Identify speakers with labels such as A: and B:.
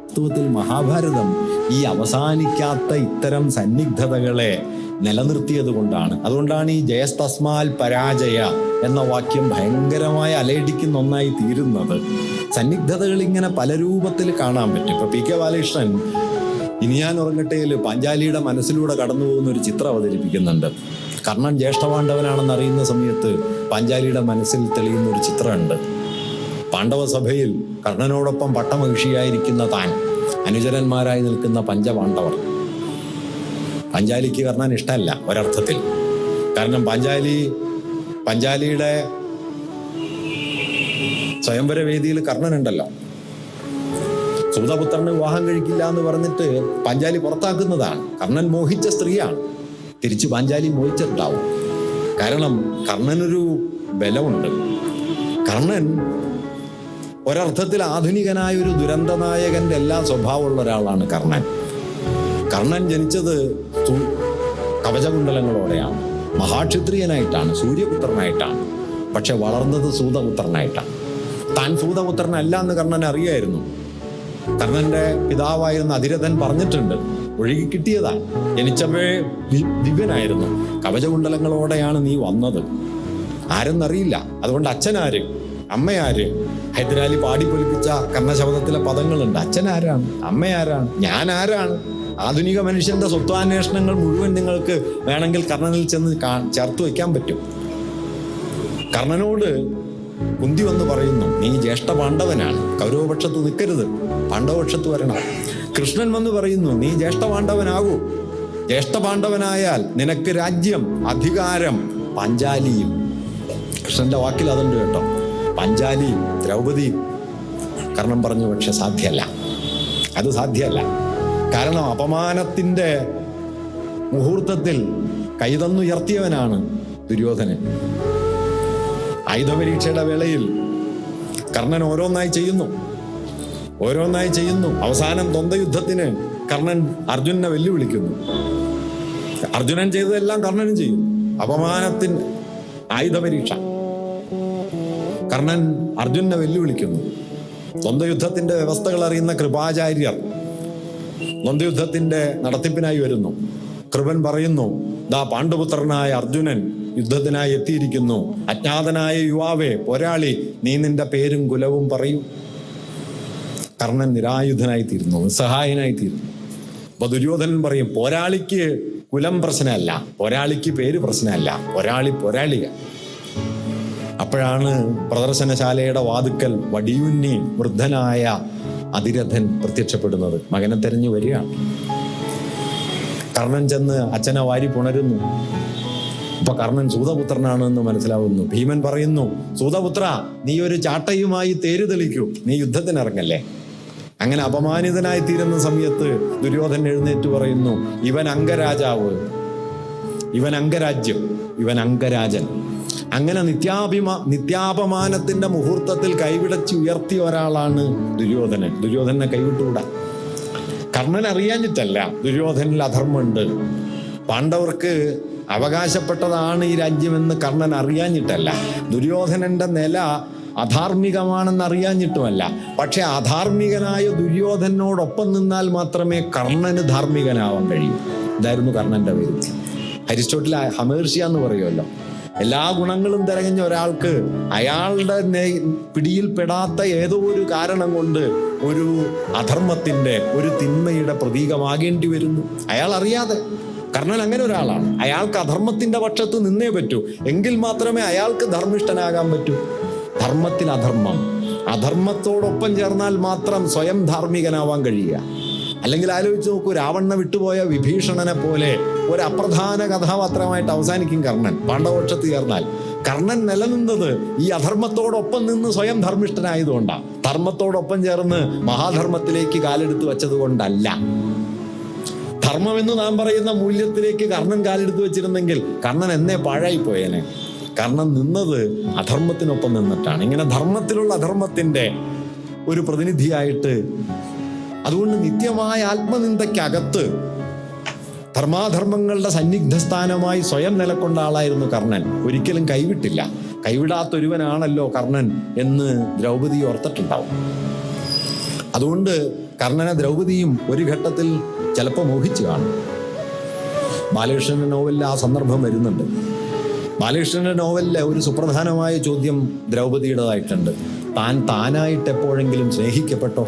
A: വാസ്തവത്തിൽ മഹാഭാരതം ഈ അവസാനിക്കാത്ത ഇത്തരം സന്നിഗ്ധതകളെ നിലനിർത്തിയത് കൊണ്ടാണ്. അതുകൊണ്ടാണ് ഈ ജയസ്തസ്മാൽ പരാജയ എന്ന വാക്യം ഭയങ്കരമായ അലയടിക്കുന്ന ഒന്നായി തീരുന്നത്. സന്നിഗ്ധതകൾ ഇങ്ങനെ പല രൂപത്തിൽ കാണാൻ പറ്റും. ഇപ്പൊ പി.കെ. ബാലകൃഷ്ണൻ ഇനി ഞാൻ ഉറങ്ങട്ടേല് പാഞ്ചാലിയുടെ മനസ്സിലൂടെ കടന്നു പോകുന്ന ഒരു ചിത്രം അവതരിപ്പിക്കുന്നുണ്ട്. കർണൻ ജ്യേഷ്ഠപാണ്ഡവനാണെന്ന് അറിയുന്ന സമയത്ത് പാഞ്ചാലിയുടെ മനസ്സിൽ തെളിയുന്ന ഒരു ചിത്രമുണ്ട്. പാണ്ഡവസഭയിൽ കർണനോടൊപ്പം പട്ടമഹിഷിയായിരിക്കുന്ന താൻ, അനുചരന്മാരായി നിൽക്കുന്ന പഞ്ചപാണ്ഡവർ. പാഞ്ചാലിക്ക് കർണൻ ഇഷ്ടമല്ല ഒരർത്ഥത്തിൽ. കാരണം പാഞ്ചാലിയുടെ സ്വയംവര വേദിയിൽ കർണനുണ്ടല്ലോ. സൂതപുത്രന് വിവാഹം കഴിക്കില്ല എന്ന് പറഞ്ഞിട്ട് പാഞ്ചാലി പുറത്താക്കുന്നതാണ്. കർണൻ മോഹിച്ച സ്ത്രീയാണ്. തിരിച്ച് പാഞ്ചാലി മോഹിച്ചിട്ടുണ്ടാവും. കാരണം കർണനൊരു ബലമുണ്ട്. കർണൻ ഒരർത്ഥത്തിൽ ആധുനികനായ ഒരു ദുരന്തനായകന്റെ എല്ലാ സ്വഭാവമുള്ള ഒരാളാണ് കർണൻ. കർണൻ ജനിച്ചത് കവചകുണ്ടലങ്ങളോടെയാണ്. മഹാക്ഷത്രിയനായിട്ടാണ്, സൂര്യപുത്രനായിട്ടാണ്. പക്ഷെ വളർന്നത് സൂതപുത്രനായിട്ടാണ്. താൻ സൂതപുത്രനല്ല എന്ന് കർണൻ അറിയായിരുന്നു. കർണന്റെ പിതാവായിരുന്ന അതിരഥൻ പറഞ്ഞിട്ടുണ്ട്, ഒഴുകി കിട്ടിയതാ, ജനിച്ചപ്പോഴേ ദിവ്യനായിരുന്നു, കവചകുണ്ടലങ്ങളോടെയാണ് നീ വന്നത്, ആരെന്നറിയില്ല. അതുകൊണ്ട് അച്ഛനാര് അമ്മയാര്? ഹൈദരാലി പാടിപ്പൊലിപ്പിച്ച കർണശബ്ദത്തിലെ പദങ്ങളുണ്ട്. അച്ഛനാരാണ്, അമ്മയാരാണ്, ഞാൻ ആരാണ്? ആധുനിക മനുഷ്യന്റെ സ്വത്വാന്വേഷണങ്ങൾ മുഴുവൻ നിങ്ങൾക്ക് വേണമെങ്കിൽ കർണനിൽ ചെന്ന് ചേർത്ത് വയ്ക്കാൻ പറ്റും. കർണനോട് കുന്തി വന്ന് പറയുന്നു, നീ ജ്യേഷ്ഠ പാണ്ഡവനാണ്, കൗരവപക്ഷത്ത് നിൽക്കരുത്, പാണ്ഡവപക്ഷത്ത് വരണം. കൃഷ്ണൻ വന്ന് പറയുന്നു, നീ ജ്യേഷ്ഠ പാണ്ഡവനാകൂ, ജ്യേഷ്ഠ പാണ്ഡവനായാൽ നിനക്ക് രാജ്യം, അധികാരം, പാഞ്ചാലിയും. കൃഷ്ണന്റെ വാക്കിൽ അതുണ്ട് കേട്ടോ, പാഞ്ചാലിയും ദ്രൗപദിയും. കർണൻ പറഞ്ഞു, പക്ഷെ സാധ്യമല്ല, അത് സാധ്യമല്ല. കാരണം അപമാനത്തിന്റെ മുഹൂർത്തത്തിൽ കൈതന്നുയർത്തിയവനാണ് ദുര്യോധനൻ. ആയുധപരീക്ഷയുടെ വേളയിൽ കർണൻ ഓരോന്നായി ചെയ്യുന്നു. അവസാനം ദ്വന്ദ്വയുദ്ധത്തിന് കർണൻ അർജുനനെ വെല്ലുവിളിക്കുന്നു. അർജുനൻ ചെയ്തതെല്ലാം കർണനും ചെയ്യും. അപമാനത്തിന് ആയുധപരീക്ഷ, കർണൻ അർജുനനെ വെല്ലുവിളിക്കുന്നു. ദ്വന്ദ്വയുദ്ധത്തിന്റെ വ്യവസ്ഥകൾ അറിയുന്ന കൃപാചാര്യർ ദ്വന്ദ്വയുദ്ധത്തിന്റെ നടത്തിപ്പിനായി വരുന്നു. കൃപൻ പറയുന്നു, ദാ പാണ്ഡുപുത്രനായ അർജുനൻ യുദ്ധത്തിനായി എത്തിയിരിക്കുന്നു. അജ്ഞാതനായ യുവാവേ, പോരാളി, നീ നിന്റെ പേരും കുലവും പറയൂ. കർണൻ നിരായുധനായി തീരുന്നു, നിസ്സഹായനായി തീരുന്നു. അപ്പൊ ദുര്യോധനൻ പറയും, പോരാളിക്ക് കുലം പ്രശ്നമല്ല, പോരാളിക്ക് പേര് പ്രശ്നമല്ല, പോരാളിയ. അപ്പോഴാണ് പ്രദർശനശാലയുടെ വാതുക്കൽ വടിയുന്നി വൃദ്ധനായ അതിരഥൻ പ്രത്യക്ഷപ്പെടുന്നത്. മകനെ തെരഞ്ഞു വരികയാണ്. കർണൻ ചെന്ന് അച്ഛനെ വാരി പുണരുന്നു. അപ്പൊ കർണൻ സൂതപുത്രനാണ് എന്ന് മനസ്സിലാവുന്നു. ഭീമൻ പറയുന്നു, സൂതപുത്ര, നീ ഒരു ചാട്ടയുമായി തേര് തെളിക്കൂ, നീ യുദ്ധത്തിനിറങ്ങല്ലേ. അങ്ങനെ അപമാനിതനായി തീരുന്ന സമയത്ത് ദുര്യോധനൻ എഴുന്നേറ്റ് പറയുന്നു, ഇവൻ അംഗരാജാവ്, ഇവൻ അംഗരാജ്യം, ഇവൻ അംഗരാജൻ. അങ്ങനെ നിത്യാപമാനത്തിന്റെ മുഹൂർത്തത്തിൽ കൈവിടച്ച് ഉയർത്തിയ ഒരാളാണ് ദുര്യോധനൻ. ദുര്യോധനെ കൈവിട്ടുകൂടാ. കർണൻ അറിയാഞ്ഞിട്ടല്ല ദുര്യോധനിൽ അധർമ്മമുണ്ട്, പാണ്ഡവർക്ക് അവകാശപ്പെട്ടതാണ് ഈ രാജ്യമെന്ന് കർണൻ അറിയാഞ്ഞിട്ടല്ല, ദുര്യോധനന്റെ നില അധാർമികമാണെന്ന് അറിയാഞ്ഞിട്ടുമല്ല. പക്ഷെ അധാർമികനായ ദുര്യോധനോടൊപ്പം നിന്നാൽ മാത്രമേ കർണന് ധാർമ്മികനാവാൻ കഴിയൂ. ഇതായിരുന്നു കർണന്റെ പേര്. അരിസ്റ്റോട്ടിൽ ഹമേർഷ്യ എന്ന് പറയുമല്ലോ, എല്ലാ ഗുണങ്ങളും തിരഞ്ഞ ഒരാൾക്ക് അയാളുടെ പിടിയിൽപ്പെടാത്ത ഏതോ ഒരു കാരണം കൊണ്ട് ഒരു അധർമ്മത്തിന്റെ, ഒരു തിന്മയുടെ പ്രതീകമാകേണ്ടി വരുന്നു. അയാൾ അറിയാതെ. കർണൻ അങ്ങനെ ഒരാളാണ്. അയാൾക്ക് അധർമ്മത്തിന്റെ പക്ഷത്ത് നിന്നേ പറ്റൂ, എങ്കിൽ മാത്രമേ അയാൾക്ക് ധർമ്മിഷ്ഠനാകാൻ പറ്റൂ. ധർമ്മത്തിൽ അധർമ്മം, അധർമ്മത്തോടൊപ്പം ചേർന്നാൽ മാത്രം സ്വയം ധാർമ്മികനാവാൻ കഴിയുക. അല്ലെങ്കിൽ ആലോചിച്ച് നോക്കൂ, രാവണനെ വിട്ടുപോയ വിഭീഷണനെ പോലെ ഒരു അപ്രധാന കഥാപാത്രമായിട്ട് അവസാനിക്കും കർണൻ പാണ്ഡവപക്ഷത്ത് ചേർന്നാൽ. കർണൻ നിലനിന്നത് ഈ അധർമ്മത്തോടൊപ്പം നിന്ന് സ്വയം ധർമ്മിഷ്ഠനായതുകൊണ്ടാണ്. ധർമ്മത്തോടൊപ്പം ചേർന്ന് മഹാധർമ്മത്തിലേക്ക് കാലെടുത്ത് വെച്ചത് കൊണ്ടല്ല. ധർമ്മം എന്ന് നാം പറയുന്ന മൂല്യത്തിലേക്ക് കർണൻ കാലെടുത്ത് വെച്ചിരുന്നെങ്കിൽ കർണൻ എന്നേ പാഴായിപ്പോയേനെ. കർണൻ നിന്നത് അധർമ്മത്തിനൊപ്പം നിന്നിട്ടാണ്. ഇങ്ങനെ ധർമ്മത്തിലുള്ള അധർമ്മത്തിന്റെ ഒരു പ്രതിനിധിയായിട്ട്. അതുകൊണ്ട് നിത്യമായ ആത്മനിന്ദയ്ക്കകത്ത് ധർമാധർമ്മങ്ങളുടെ സന്നിഗ്ധ സ്ഥാനമായി സ്വയം നിലക്കൊണ്ട ആളായിരുന്നു കർണൻ. ഒരിക്കലും കൈവിട്ടില്ല. കൈവിടാത്തൊരുവനാണല്ലോ കർണൻ എന്ന് ദ്രൗപദി ഓർത്തിട്ടുണ്ടാവും. അതുകൊണ്ട് കർണനെ ദ്രൗപദിയും ഒരു ഘട്ടത്തിൽ ചിലപ്പോൾ മോഹിച്ചു കാണും. ബാലകൃഷ്ണന്റെ നോവലിൽ ആ സന്ദർഭം വരുന്നുണ്ട്. ബാലകൃഷ്ണന്റെ നോവലിലെ ഒരു സുപ്രധാനമായ ചോദ്യം ദ്രൗപദിയുടേതായിട്ടുണ്ട്. താൻ താനായിട്ട് എപ്പോഴെങ്കിലും സ്നേഹിക്കപ്പെട്ടോ?